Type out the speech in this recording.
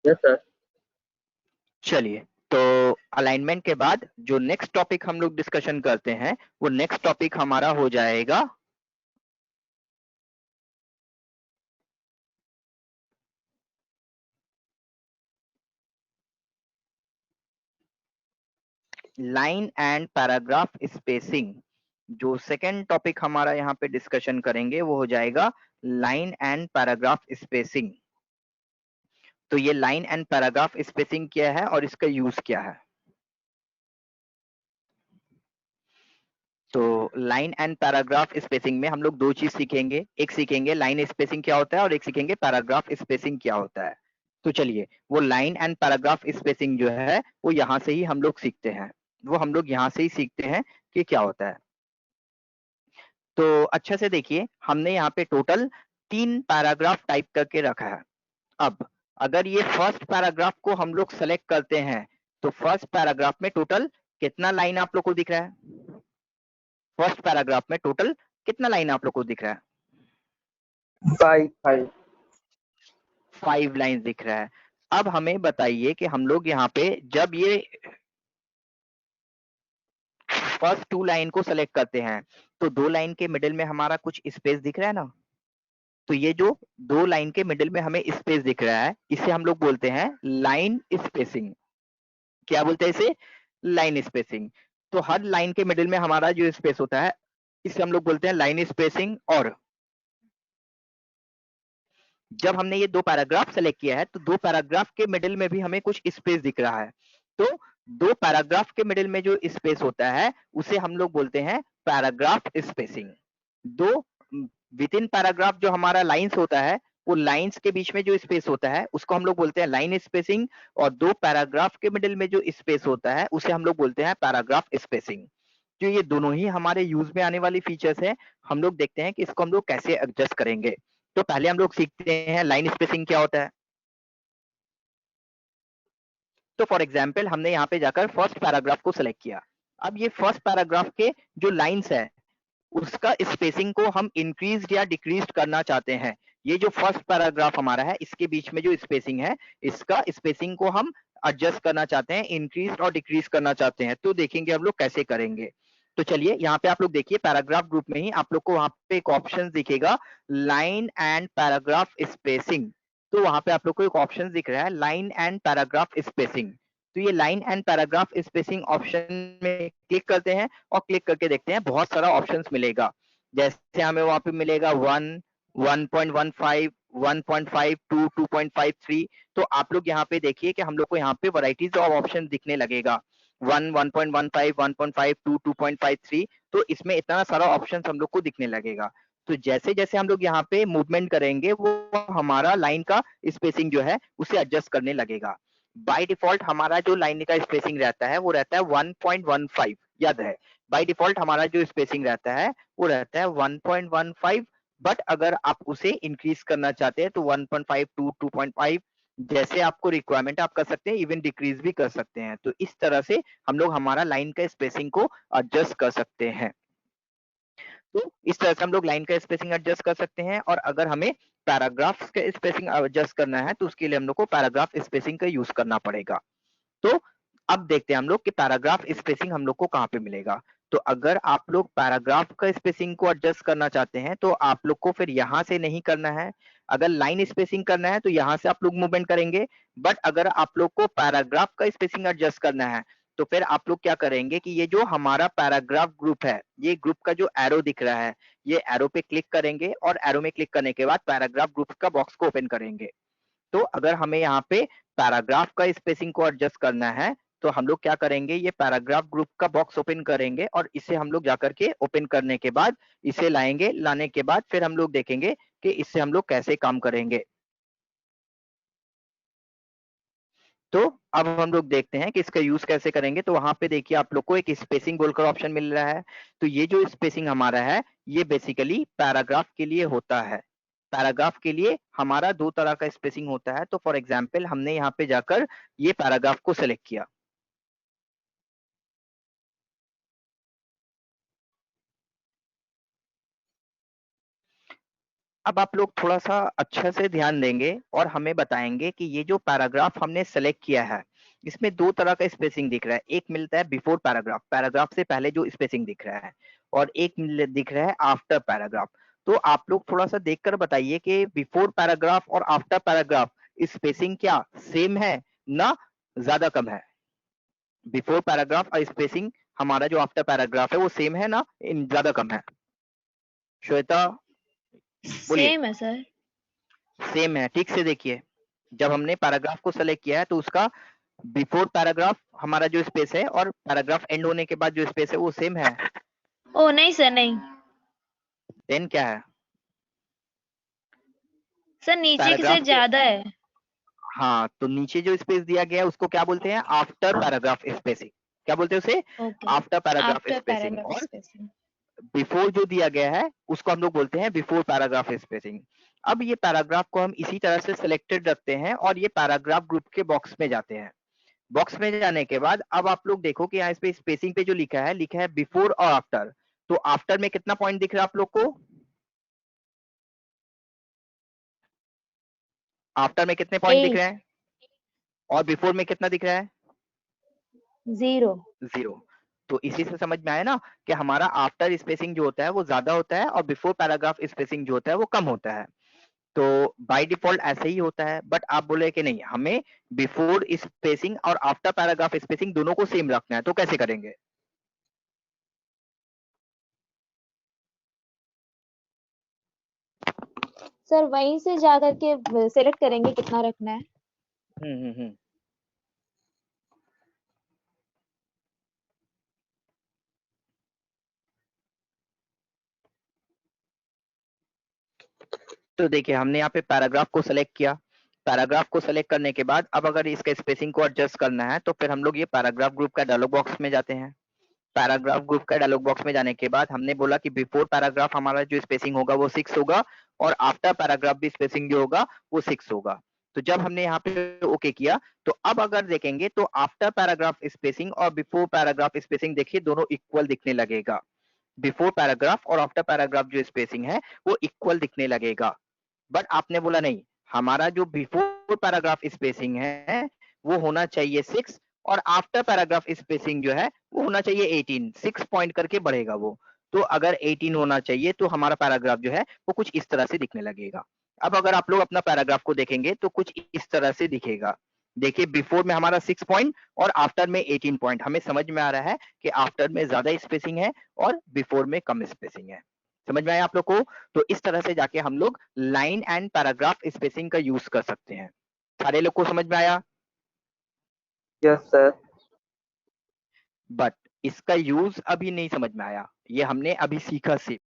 Yes sir. चलिए, तो alignment के बाद जो नेक्स्ट टॉपिक हम लोग डिस्कशन करते हैं वो नेक्स्ट टॉपिक हमारा हो जाएगा लाइन एंड पैराग्राफ स्पेसिंग। जो सेकंड टॉपिक हमारा यहाँ पे डिस्कशन करेंगे वो हो जाएगा लाइन एंड पैराग्राफ स्पेसिंग। तो ये लाइन एंड पैराग्राफ स्पेसिंग क्या है और इसका यूज क्या है। तो लाइन एंड पैराग्राफ स्पेसिंग में हम लोग दो चीज सीखेंगे, एक सीखेंगे लाइन स्पेसिंग क्या होता है और एक सीखेंगे पैराग्राफ स्पेसिंग क्या होता है। तो चलिए, वो लाइन एंड पैराग्राफ स्पेसिंग जो है वो यहाँ से ही हम लोग सीखते हैं, वो हम लोग यहाँ से ही सीखते हैं कि क्या होता है। तो अच्छे से देखिए, हमने यहाँ पे टोटल 3 पैराग्राफ टाइप करके रखा है। अब अगर ये फर्स्ट पैराग्राफ को हम लोग सेलेक्ट करते हैं तो फर्स्ट पैराग्राफ में टोटल कितना लाइन आप लोग को दिख रहा है। फर्स्ट पैराग्राफ में टोटल कितना लाइन आप लोग को दिख रहा है। 5 5 लाइन दिख रहा है। अब हमें बताइए कि हम लोग यहाँ पे जब ये फर्स्ट 2 लाइन को सेलेक्ट करते हैं तो 2 लाइन के मिडिल में हमारा कुछ स्पेस दिख रहा है ना। तो ये जो 2 लाइन के मिडिल में हमें स्पेस दिख रहा है इसे हम लोग बोलते हैं लाइन स्पेसिंग। क्या बोलते हैं इसे, लाइन स्पेसिंग। तो हर लाइन के मिडिल में हमारा जो स्पेस होता है इसे हम लोग बोलते हैं लाइन स्पेसिंग। और जब हमने ये 2 पैराग्राफ सेलेक्ट किया है तो 2 पैराग्राफ के मिडिल में भी हमें कुछ स्पेस दिख रहा है। तो 2 पैराग्राफ के मिडिल में जो स्पेस होता है उसे हम लोग बोलते हैं पैराग्राफ स्पेसिंग। दो विद इन पैराग्राफ जो हमारा लाइंस होता है वो लाइंस के बीच में जो स्पेस होता है उसको हम लोग बोलते हैं लाइन स्पेसिंग। और 2 पैराग्राफ के मिडिल में जो स्पेस होता है उसे हम लोग बोलते हैं पैराग्राफ स्पेसिंग। तो ये दोनों ही हमारे यूज में आने वाली फीचर्स है। हम लोग देखते हैं कि इसको हम लोग कैसे एडजस्ट करेंगे। तो पहले हम लोग सीखते हैं लाइन स्पेसिंग क्या होता है। तो फॉर एग्जाम्पल हमने यहाँ पे जाकर फर्स्ट पैराग्राफ को सिलेक्ट किया। अब ये फर्स्ट पैराग्राफ के जो लाइंस है उसका स्पेसिंग को हम इंक्रीज या डिक्रीज करना चाहते हैं। ये जो फर्स्ट पैराग्राफ हमारा है इसके बीच में जो स्पेसिंग है इसका स्पेसिंग को हम एडजस्ट करना चाहते हैं, इंक्रीज और डिक्रीज करना चाहते हैं। तो देखेंगे हम लोग कैसे करेंगे। तो चलिए यहाँ पे आप लोग देखिए पैराग्राफ ग्रुप में ही आप लोग को वहां पे एक ऑप्शन दिखेगा लाइन एंड पैराग्राफ स्पेसिंग। तो वहां पे आप लोग को एक ऑप्शन दिख रहा है लाइन एंड पैराग्राफ स्पेसिंग। तो ये line and paragraph spacing option में क्लिक करते हैं और क्लिक करके देखते हैं बहुत सारा ऑप्शंस मिलेगा। जैसे हमें वहां पे मिलेगा 1, 1.15, 1.52, 2.53। तो आप लोग यहाँ पे देखिए कि हम लोग को यहाँ पे वैरायटीज ऑफ ऑप्शन दिखने लगेगा 1, 1.15, 1.52, 2.53। तो इसमें इतना सारा ऑप्शन हम लोग को दिखने लगेगा। तो जैसे जैसे हम लोग यहाँ पे मूवमेंट करेंगे वो हमारा लाइन का स्पेसिंग जो है उसे एडजस्ट करने लगेगा। बाय डिफॉल्ट हमारा जो लाइन का स्पेसिंग रहता है वो रहता है 1.15। याद है, बाय डिफॉल्ट हमारा जो स्पेसिंग रहता है वो रहता है 1.15। बट अगर आप उसे इंक्रीज करना चाहते हैं तो 1.5 टू 2.5 जैसे आपको रिक्वायरमेंट आप कर सकते हैं, इवन डिक्रीज भी कर सकते हैं। तो इस तरह से हम लोग हमारा लाइन का स्पेसिंग को एडजस्ट कर सकते हैं। तो इस तरह से हम लोग लाइन का स्पेसिंग एडजस्ट कर सकते हैं। और अगर हमें पैराग्राफ्स का स्पेसिंग एडजस्ट करना है तो उसके लिए हम लोग को पैराग्राफ स्पेसिंग का यूज करना पड़ेगा। तो अब देखते हैं हम लोग कि पैराग्राफ स्पेसिंग हम लोग को कहाँ पे मिलेगा। तो अगर आप लोग पैराग्राफ का स्पेसिंग को एडजस्ट करना चाहते हैं तो आप लोग को फिर यहाँ से नहीं करना है। अगर लाइन स्पेसिंग करना है तो यहाँ से आप लोग मूवमेंट करेंगे। बट अगर आप लोग को पैराग्राफ का स्पेसिंग एडजस्ट करना है तो फिर आप लोग क्या करेंगे कि ये जो हमारा पैराग्राफ ग्रुप है, ये ग्रुप का जो एरो दिख रहा है, ये एरो पे क्लिक करेंगे और एरो में क्लिक करने के बाद पैराग्राफ ग्रुप का बॉक्स को ओपन करेंगे। तो अगर हमें यहाँ पे पैराग्राफ का स्पेसिंग को एडजस्ट करना है तो हम लोग क्या करेंगे, ये पैराग्राफ ग्रुप का बॉक्स ओपन करेंगे और इसे हम लोग जाकर के ओपन करने के बाद इसे लाएंगे। लाने के बाद फिर हम लोग देखेंगे कि इससे हम लोग कैसे काम करेंगे। तो अब हम लोग देखते हैं कि इसका यूज कैसे करेंगे। तो वहां पे देखिए आप लोग को एक स्पेसिंग बोलकर ऑप्शन मिल रहा है। तो ये जो स्पेसिंग हमारा है ये बेसिकली पैराग्राफ के लिए होता है। पैराग्राफ के लिए हमारा 2 तरह का स्पेसिंग होता है। तो फॉर एग्जाम्पल हमने यहाँ पे जाकर ये पैराग्राफ को सिलेक्ट किया। अब आप लोग थोड़ा-सा अच्छे से ध्यान देंगे और हमें बताएँगे कि ये जो पैराग्राफ हमने सेलेक्ट किया है, इसमें 2 तरह का स्पेसिंग दिख रहा है। एक मिलता है बिफोर पैराग्राफ, पैराग्राफ से पहले जो स्पेसिंग दिख रहा है, और एक दिख रहा है आफ्टर पैराग्राफ। तो आप लोग थोड़ा-सा देखकर बताइए कि बिफोर पैराग्राफ और आफ्टर पैराग्राफ स्पेसिंग क्या सेम है ना ज़्यादा कम है? बिफोर पैराग्राफ और स्पेसिंग हमारा जो आफ्टर पैराग्राफ है वो सेम है ना ज़्यादा कम है? श्वेता बोलिए। सेम है सर। सेम है, ठीक से देखिए। जब हमने पैराग्राफ को सेलेक्ट किया है तो उसका बिफोर पैराग्राफ हमारा जो स्पेस है और पैराग्राफ एंड होने के बाद जो स्पेस है वो सेम है। ओ नहीं सर, नहीं देन क्या है? सर, नीचे से पैराग्राफ के ज्यादा है। हाँ, तो नीचे जो स्पेस दिया गया है उसको क्या बोलते हैं? After paragraph spacing. क्या बोलते हैं उसे? Okay, after paragraph after spacing. Paragraph और स्पेसिंग। बिफोर जो दिया गया है उसको हम लोग बोलते हैं बिफोर पैराग्राफ स्पेसिंग। अब ये पैराग्राफ को हम इसी तरह से सिलेक्टेड रखते हैं और ये पैराग्राफ ग्रुप के बॉक्स में जाते हैं। बॉक्स में जाने के बाद अब आप लोग देखो कि यहाँ इस पे स्पेसिंग पे जो लिखा है बिफोर और आफ्टर। तो आफ्टर में कितना पॉइंट दिख रहा है आप लोग को? आफ्टर में कितने पॉइंट दिख रहे 8, हैं? और बिफोर में कितना दिख रहा है? 0। 0। तो इसी से समझ में आया ना कि हमारा आफ्टर स्पेसिंग जो होता है वो ज्यादा होता है और बिफोर पैराग्राफ स्पेसिंग जो होता है वो कम होता है। तो बाय डिफॉल्ट ऐसे ही होता है, बट आप बोले कि नहीं हमें बिफोर स्पेसिंग और आफ्टर पैराग्राफ स्पेसिंग दोनों को सेम रखना है, तो कैसे करेंगे? सर वहीं से जा करके सेलेक्ट करेंगे कितना रखना है। हम्म। तो देखिए हमने यहाँ पे पैराग्राफ को सेलेक्ट किया। पैराग्राफ को सेलेक्ट करने के बाद अब अगर इसका स्पेसिंग को एडजस्ट करना है तो फिर हम लोग ये पैराग्राफ ग्रुप का डायलॉग बॉक्स में जाते हैं। पैराग्राफ ग्रुप का डायलॉग बॉक्स में जाने के बाद हमने बोला कि बिफोर पैराग्राफ हमारा जो स्पेसिंग होगा वो 6 होगा और आफ्टर पैराग्राफ भी स्पेसिंग जो होगा वो 6 होगा। तो जब हमने यहाँ पे ओके किया तो अब अगर देखेंगे तो आफ्टर पैराग्राफ स्पेसिंग और बिफोर पैराग्राफ स्पेसिंग देखिए दोनों इक्वल दिखने लगेगा। बिफोर पैराग्राफ और आफ्टर पैराग्राफ जो स्पेसिंग है वो इक्वल दिखने लगेगा। बट आपने बोला नहीं, हमारा जो बिफोर पैराग्राफ स्पेसिंग है वो होना चाहिए 6 और आफ्टर पैराग्राफ स्पेसिंग जो है वो होना चाहिए 18। 6 पॉइंट करके बढ़ेगा वो। तो अगर 18 होना चाहिए तो हमारा पैराग्राफ जो है वो कुछ इस तरह से दिखने लगेगा। अब अगर आप लोग अपना पैराग्राफ को देखेंगे तो कुछ इस तरह से दिखेगा। देखिए बिफोर में हमारा 6 पॉइंट और आफ्टर में 18 पॉइंट। हमें समझ में आ रहा है कि आफ्टर में ज्यादा स्पेसिंग है और बिफोर में कम स्पेसिंग है। समझ में आया आप लोग को? तो इस तरह से जाके हम लोग लाइन एंड पैराग्राफ स्पेसिंग का यूज कर सकते हैं। सारे लोग को समझ में आया? Yes sir. बट इसका यूज अभी नहीं समझ में आया, ये हमने अभी सीखा सिर्फ।